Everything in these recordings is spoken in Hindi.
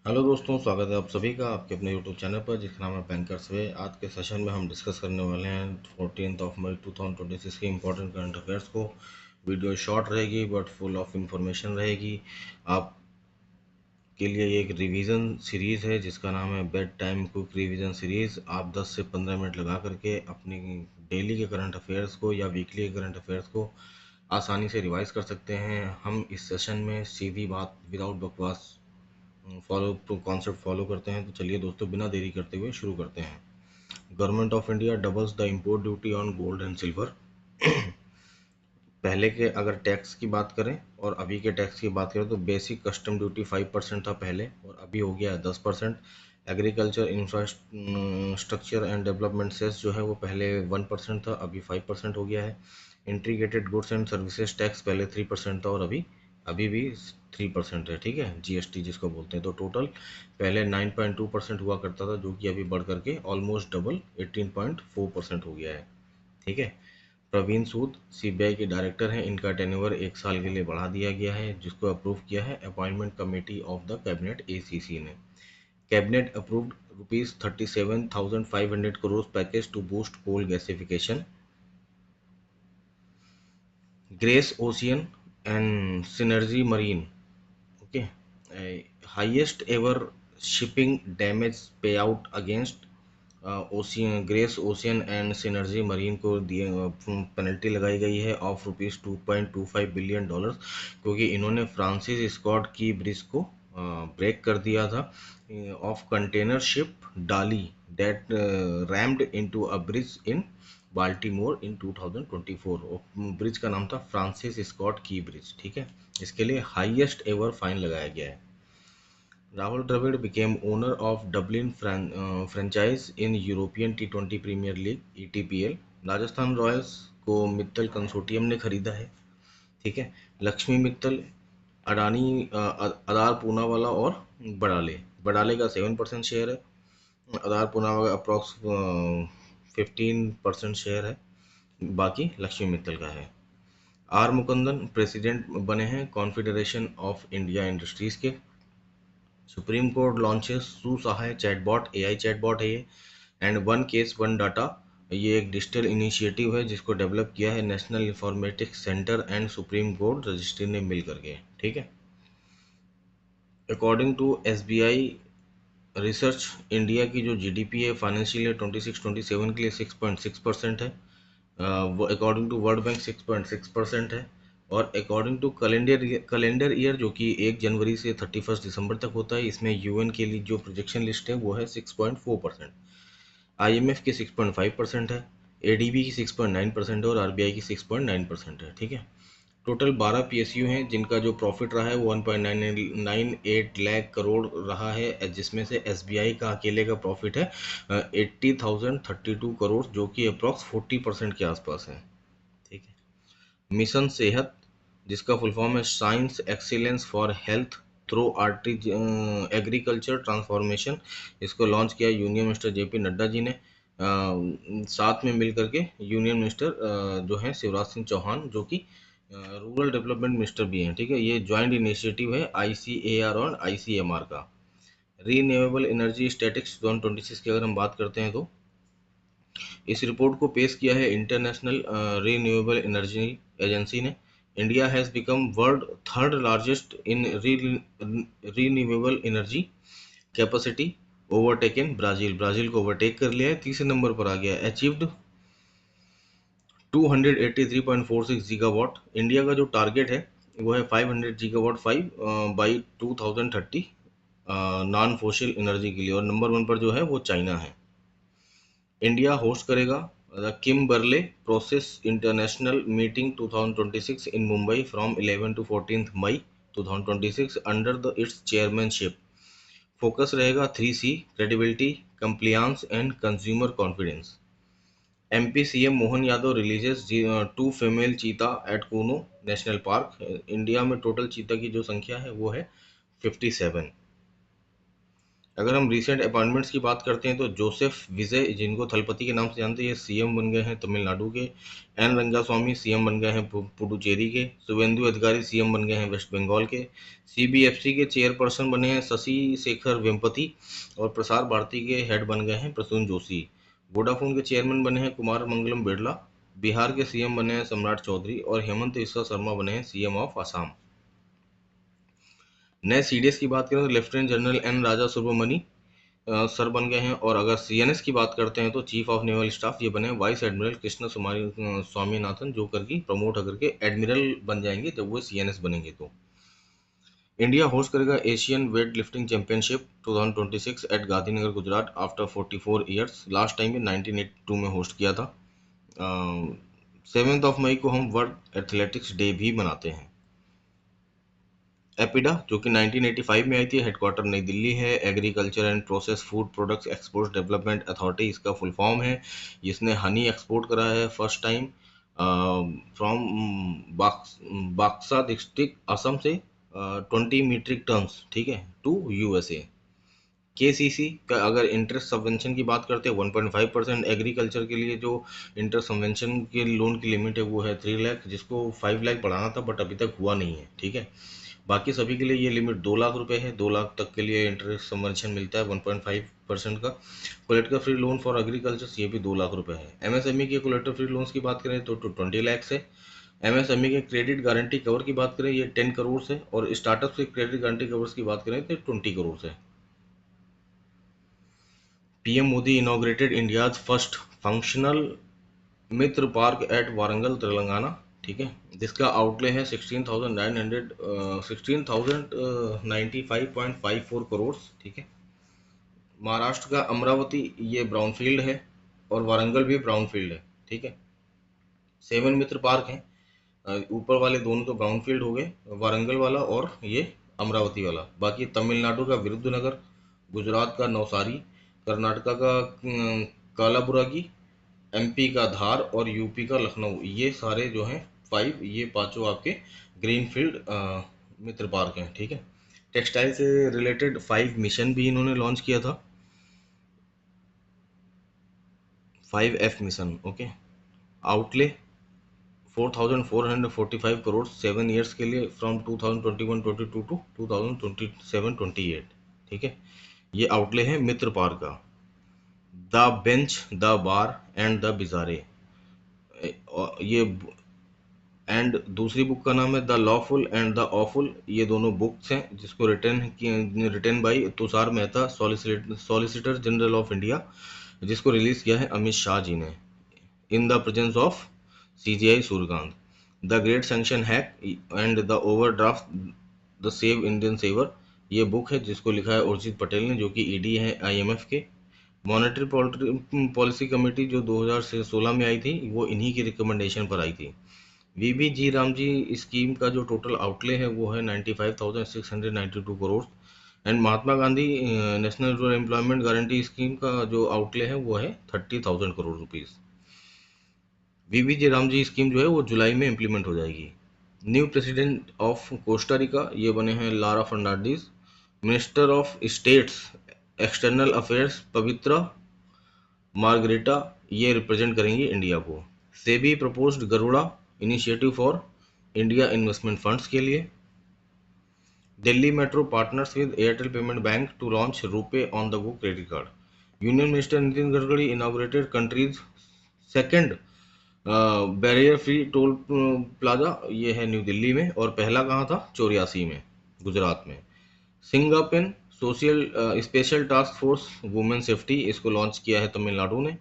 हेलो दोस्तों, स्वागत है आप सभी का आपके अपने यूट्यूब चैनल पर जिसका नाम है बैंकर्स वे। आज के सेशन में हम डिस्कस करने वाले हैं 14 मई 2026 के इम्पोर्टेंट करंट अफेयर्स को। वीडियो शॉर्ट रहेगी बट फुल ऑफ इंफॉर्मेशन रहेगी। आप के लिए ये एक रिवीजन सीरीज़ है जिसका नाम है bed time quick revision series. आप 10 से 15 मिनट लगा करके अपनी डेली के करंट अफेयर्स को या वीकली के करंट अफेयर्स को आसानी से रिवाइज कर सकते हैं। हम इस सेशन में सीधी बात विदाउट बकवास फॉलो कॉन्सेप्ट फॉलो करते हैं। तो चलिए दोस्तों, बिना देरी करते हुए शुरू करते हैं। Government of India doubles the import duty on gold and silver. पहले के अगर टैक्स की बात करें और अभी के टैक्स की बात करें तो बेसिक कस्टम ड्यूटी 5% था पहले और अभी हो गया है 10%। Agriculture infrastructure and development cess जो है वो पहले 1% था, अभी 5% हो गया है। Integrated goods and services tax पहले 3% था और अभी भी 3% है। ठीक है, जीएसटी जिसको बोलते हैं। तो टोटल पहले 9.2% हुआ करता था जो कि अभी बढ़ करके ऑलमोस्ट डबल 18.4% हो गया है। ठीक है। प्रवीण सूद सीबीआई के डायरेक्टर हैं। इनका टेन्योर 1 साल के लिए बढ़ा दिया गया है जिसको अप्रूव किया है appointment committee of the cabinet ACC ने। Cabinet approved ₹37,500 crore package to boost coal gasification. Grace Ocean and Synergy Marine, okay, highest ever shipping damage payout against Ocean Grace Ocean and Synergy Marine को दिए पेनल्टी लगाई गई है ऑफ $2.25 बिलियन, क्योंकि इन्होंने फ्रांसिस स्कॉट की ब्रिज को ब्रेक कर दिया था ऑफ कंटेनर शिप डाली that rumped into a bridge in Baltimore in 2024। Bridge का नाम था फ्रांसिस स्कॉट की ब्रिज। ठीक है, इसके लिए हाईएस्ट एवर फाइन लगाया गया है। Rahul Dravid became owner of Dublin franchise in European T20 Premier League ETPL। Rajasthan Royals को मित्तल कंसोर्टियम ने खरीदा है। ठीक है। लक्ष्मी मित्तल, अडानी, अदार पूनावाला और बड़ाले। बड़ाले का 7% शेयर है, अदार पूनावाला का अप्रॉक्स 15% शेयर है, बाकी लक्ष्मी मित्तल का है। आर मुकुंदन प्रेसिडेंट बने हैं कॉन्फेडरेशन ऑफ इंडिया इंडस्ट्रीज के। Supreme Court launches SuSahay chatbot, AI chatbot है ये। And one case one data, ये एक डिजिटल इनिशिएटिव है जिसको डेवलप किया है National Informatics Centre and Supreme Court registry ने मिल करके। ठीक है। According to SBI research, India की जो जीडीपी है फाइनेंशियल ईयर 26-27 के लिए 6.6% है। अकॉर्डिंग टू वर्ल्ड बैंक 6.6% है। और अकॉर्डिंग टू कैलेंडर ईयर जो कि 1 जनवरी से 31 दिसंबर तक होता है, इसमें यूएन के लिए जो प्रोजेक्शन लिस्ट है वो है 6.4%। आईएमएफ की 6.5% है, एडीबी की 6.9% है और आरबीआई की 6.9% है। ठीक है। टोटल 12 पीएसयू हैं जिनका जो प्रॉफिट रहा है वो 1.98 लाख करोड़ रहा है, जिसमें से एसबीआई का अकेले का प्रॉफिट है 80,032 करोड़ जो कि अप्रॉक्स 40% के आसपास है। ठीक है। मिशन सेहत, जिसका फुल फॉर्म है science excellence for health through arteries agriculture transformation, इसको लॉन्च किया union minister JP Nadda ji ने। साथ में मिल करके यूनियन मिनिस्टर जो हैं शिवराज सिंह चौहान, जो कि रूरल डेवलपमेंट मिनिस्टर भी हैं। ठीक है, ये ज्वाइंट इनिशिएटिव है आईसीएआर और आईसीएमआर का। रीन्यूएबल एनर्जी स्टैटिक्स 2026 की अगर हम बात करते हैं तो इस रिपोर्ट को पेश किया है इंटरनेशनल रीन्यूएबल एनर्जी एजेंसी ने। India has become world third largest in renewable energy capacity, overtaken Brazil. Brazil को ओवरटेक कर लिया है, तीसरे नंबर पर आ गया। Achieved 283.46 gigawatt. इंडिया का जो टारगेट है वो है 500 gigawatt 5 by 2030 non fossil energy के लिए, और नंबर 1 पर जो है वो चाइना है। इंडिया होस्ट करेगा the Kimberley process international meeting 2026 in Mumbai from 11 to 14 May 2026 under the its chairmanship. Focus रहेगा 3C, credibility, compliance and consumer confidence. MP CM Mohan Yadav releases 2 female cheetah at Kuno national park. India में टोटल चीता की जो संख्या है वो है 57। अगर हम रिसेंट अपॉइंटमेंट्स की बात करते हैं तो जोसेफ विजय, जिनको थलपति के नाम से जानते हैं, ये सीएम बन गए हैं तमिलनाडु के। एन रंगास्वामी सीएम बन गए हैं पुडुचेरी के। शुभेंदु अधिकारी सीएम बन गए हैं वेस्ट बंगाल के। सीबीएफसी के चेयरपर्सन बने हैं शशि शेखर वेम्पति, और प्रसार भारती के हेड बन गए हैं प्रसून जोशी। वोडाफोन के चेयरमैन बने हैं कुमार मंगलम बिरला। बिहार के सीएम बने हैं सम्राट चौधरी, और हेमंत बिस्वा शर्मा बने हैं सीएम ऑफ आसाम। नए सीडीएस की बात करें तो लेफ्टिनेंट जनरल एन राजा सुब्रमणी सर बन गए हैं। और अगर सीएनएस की बात करते हैं तो चीफ ऑफ नेवल स्टाफ ये बने वाइस एडमिरल कृष्ण स्वामीनाथन, जो करके प्रमोट होकर के एडमिरल बन जाएंगे जब वो सीएनएस बनेंगे तो। इंडिया होस्ट करेगा Asian weight lifting championship 2026 at Gandhinagar Gujarat after 44 years. Last time में 1982 में होस्ट किया था। 7 मई को हम वर्ल्ड एथलेटिक्स डे भी मनाते हैं। एपिडा, जो कि 1985 में आई थी, हेडक्वार्टर नई दिल्ली है। Agriculture and process food products export development authority इसका फुल फॉर्म है। जिसने हनी एक्सपोर्ट करा है फर्स्ट टाइम फ्रॉम बक्सा डिस्ट्रिक्ट असम से 20 मीट्रिक टन्स, ठीक है, टू यूएसए। केसीसी का अगर इंटरेस्ट सबवेंशन की बात करते हैं 1.5%। एग्रीकल्चर के लिए जो इंटरेस्ट सबवेंशन के लोन की लिमिट है वो है 3 लाख, जिसको 5 लाख बढ़ाना था बट अभी तक हुआ नहीं है, ठीक है। बाकी सभी के लिए ये लिमिट 2 लाख रुपए है। 2 लाख तक के लिए इंटरेस्ट सबवेंशन मिलता है 1.5% का। Collateral free loan for agriculture ये भी 2 लाख रुपए है। एमएसएमई के कोलेटरल फ्री लोन्स की बात करें तो 20 लाख है। एमएसएमई के क्रेडिट गारंटी कवर की बात करें ये 10 करोड़ है, और स्टार्टअप के क्रेडिट गारंटी कवर्स की बात करें तो 20 करोड़ है। PM Modi inaugurated India's first functional MITRA park at Warangal Telangana, ठीक है, जिसका आउटले है 16,95.54 करोड़, ठीक है। महाराष्ट्र का अमरावती ये ब्राउनफील्ड है, और वारंगल भी ब्राउनफील्ड है, ठीक है। 7 मित्र पार्क हैं। ऊपर वाले दोनों तो ब्राउनफील्ड हो गए, वारंगल वाला और ये अमरावती वाला। बाकी तमिलनाडु का विरुद्धनगर, गुजरात का नवसारी, कर्नाटका का कालाबुरागी, एमपी का धार, और यूपी का लखनऊ, ये सारे जो हैं 5, ये पांचों आपके ग्रीनफील्ड मित्र पार्क हैं, ठीक है। टेक्सटाइल से रिलेटेड 5 मिशन भी इन्होंने लॉन्च किया था, 5F mission, okay. Outlay 4,445 crore 7 years के लिए, फ्रॉम 2021-22 टू 2027-28, ठीक है। ये आउटले है मित्र पार्क का। The bench, the bar and the bizarre, ये एंड दूसरी बुक का नाम है the lawful and the awful. ये दोनों बुक्स हैं जिसको written by Tushar Mehta, solicitor general of India, जिसको रिलीज किया है अमित शाह जी ने, in the presence of CJI Suryakant. The great sanction hack and the overdraft, the save Indian saver, ये बुक है जिसको लिखा है उर्जित पटेल ने, जो कि ईडी है आईएमएफ के। मॉनेटरी पॉलिसी कमेटी जो 2016 में आई थी, वो इन्हीं की रिकमेंडेशन पर आई थी। वीबीजी रामजी स्कीम का जो टोटल आउटले है वो है 95,692 crore. And Mahatma Gandhi national rural employment guarantee scheme का जो आउटले है वो है 30,000 crore rupees. VBG Ramji scheme जो है वो जुलाई में इम्प्लीमेंट हो जाएगी। न्यू प्रेसिडेंट ऑफ कोस्टारिका ये बने हैं Lara Fernandez. Minister of states external affairs Pabitra Margherita, ये रिप्रेजेंट करेंगी इंडिया को। SEBI proposed Garuda initiative for India investment funds के लिए। Delhi metro partners with Airtel payment bank to launch RuPay on the go credit card. Union minister Nitin Gadkari inaugurated country's second barrier free toll plaza, ये है न्यू दिल्ली में, और पहला कहाँ था, 84 में, गुजरात में। Singappenn social special task force women safety, इसको लॉन्च किया है तमिलनाडु ने।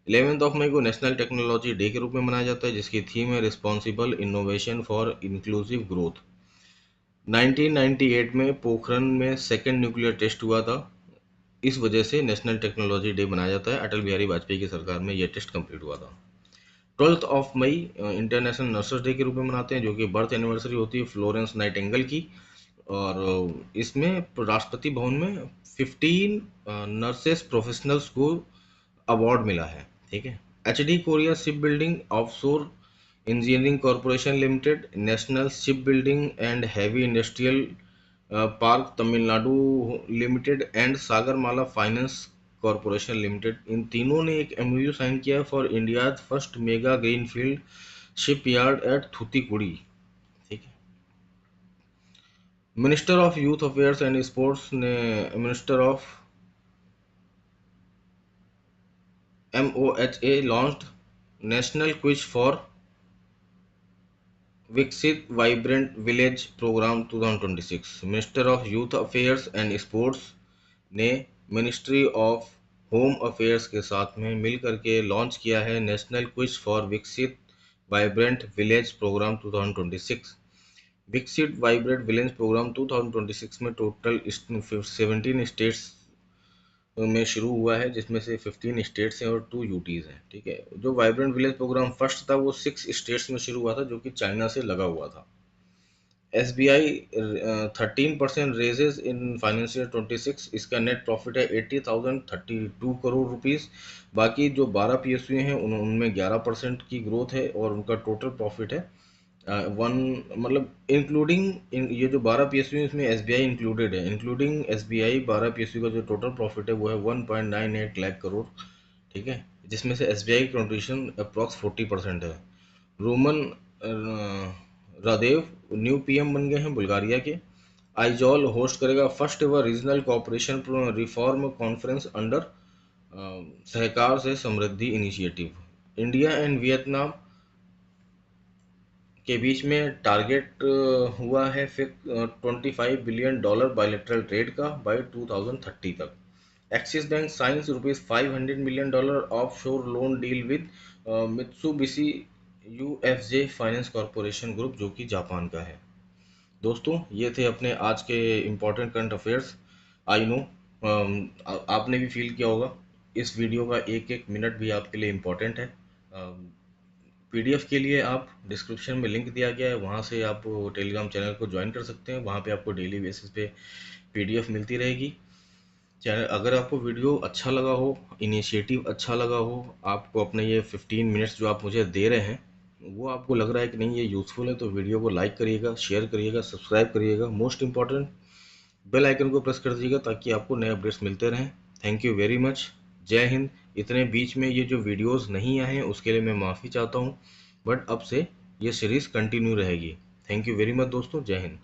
11 मई को नेशनल टेक्नोलॉजी डे के रूप में मनाया जाता है, जिसकी थीम है responsible innovation for inclusive growth. 1998 में पोखरण में सेकेंड न्यूक्लियर टेस्ट हुआ था, इस वजह से नेशनल टेक्नोलॉजी डे मनाया जाता है। अटल बिहारी वाजपेयी की सरकार में यह टेस्ट कंप्लीट हुआ था। 12 मई इंटरनेशनल नर्सेस डे के रूप में मनाते हैं, जो कि बर्थ एनिवर्सरी होती है फ्लोरेंस नाइटिंगेल की। और इसमें राष्ट्रपति भवन में 15 नर्सेस प्रोफेशनल्स को अवार्ड मिला है, ठीक है। HD Korea ship building offshore engineering corporation limited, national ship building and heavy industrial park Tamil Nadu limited and Sagarmala finance corporation limited, इन तीनों ने एक एमओयू साइन किया for India first mega greenfield shipyard at Thoothukudi. ठीक है। Minister of youth affairs and sports ने minister of MOHA launched national quiz for विकसित vibrant village programme 2026। Minister of youth affairs and sports ने मिनिस्ट्री ऑफ होम अफेयर्स के साथ में मिल करके लॉन्च किया है नेशनल क्विज फॉर विकसित वाइब्रेंट विलेज प्रोग्राम 2026। विकसित वाइब्रेंट विलेज प्रोग्राम 2026 में टोटल 17 स्टेट्स में शुरू हुआ है, जिसमें से 15 स्टेट्स हैं और 2 यूटीज़ हैं। ठीक है। जो वाइब्रेंट विलेज प्रोग्राम फर्स्ट था वो 6 स्टेट्स में शुरू हुआ था, जो कि चाइना से लगा हुआ था। SBI 13% raises in financial 26। इसका नेट प्रॉफिट है 80,032 करोड़ रुपीस। बाकी जो 12 PSU हैं उनमें 11% की ग्रोथ है और उनका टोटल प्रॉफिट है वन, मतलब इंक्लूडिंग ये जो 12 PSU है इसमें SBI इंक्लूडेड है। इंक्लूडिंग SBI 12 PSU का जो टोटल प्रॉफिट है वो है 1.98 लाख करोड़। ठीक है। जिसमें से SBI की कंट्रीब्यूशन अप्रॉक्स 40% है। रोमन रादेव न्यू PM बन गए हैं बुल्गारिया के। आइजॉल होस्ट करेगा first ever regional cooperation reform conference under सहकार से समृद्धि इनिशिएटिव। इंडिया एंड वियतनाम के बीच में टारगेट हुआ है फिर $25 बिलियन बायलेटरल ट्रेड का बाय 2030 तक। Axis Bank signs $500 million offshore loan deal with Mitsubishi UFJ finance corporation group, जो कि जापान का है। दोस्तों, ये थे अपने आज के important current affairs. I know आपने भी फील किया होगा इस वीडियो का एक एक मिनट भी आपके लिए इम्पोर्टेंट है। PDF के लिए आप डिस्क्रिप्शन में लिंक दिया गया है, वहाँ से आप टेलीग्राम चैनल को ज्वाइन कर सकते हैं। वहाँ पे आपको डेली बेसिस पे PDF मिलती रहेगी। चैनल, अगर आपको वीडियो अच्छा लगा हो, इनिशिएटिव अच्छा लगा हो, आपको अपने ये 15 मिनट्स जो आप मुझे दे रहे हैं वो आपको लग रहा है कि नहीं ये यूज़फुल है, तो वीडियो को लाइक करिएगा, शेयर करिएगा, सब्सक्राइब करिएगा। मोस्ट इंपॉर्टेंट बेल आइकन को प्रेस कर दीजिएगा ताकि आपको नए अपडेट्स मिलते रहें। Thank you very much. जय हिंद। इतने बीच में ये जो वीडियोस नहीं आए हैं उसके लिए मैं माफ़ी चाहता हूँ, बट अब से ये सीरीज़ कंटिन्यू रहेगी। थैंक यू वेरी मच दोस्तों। जय हिंद।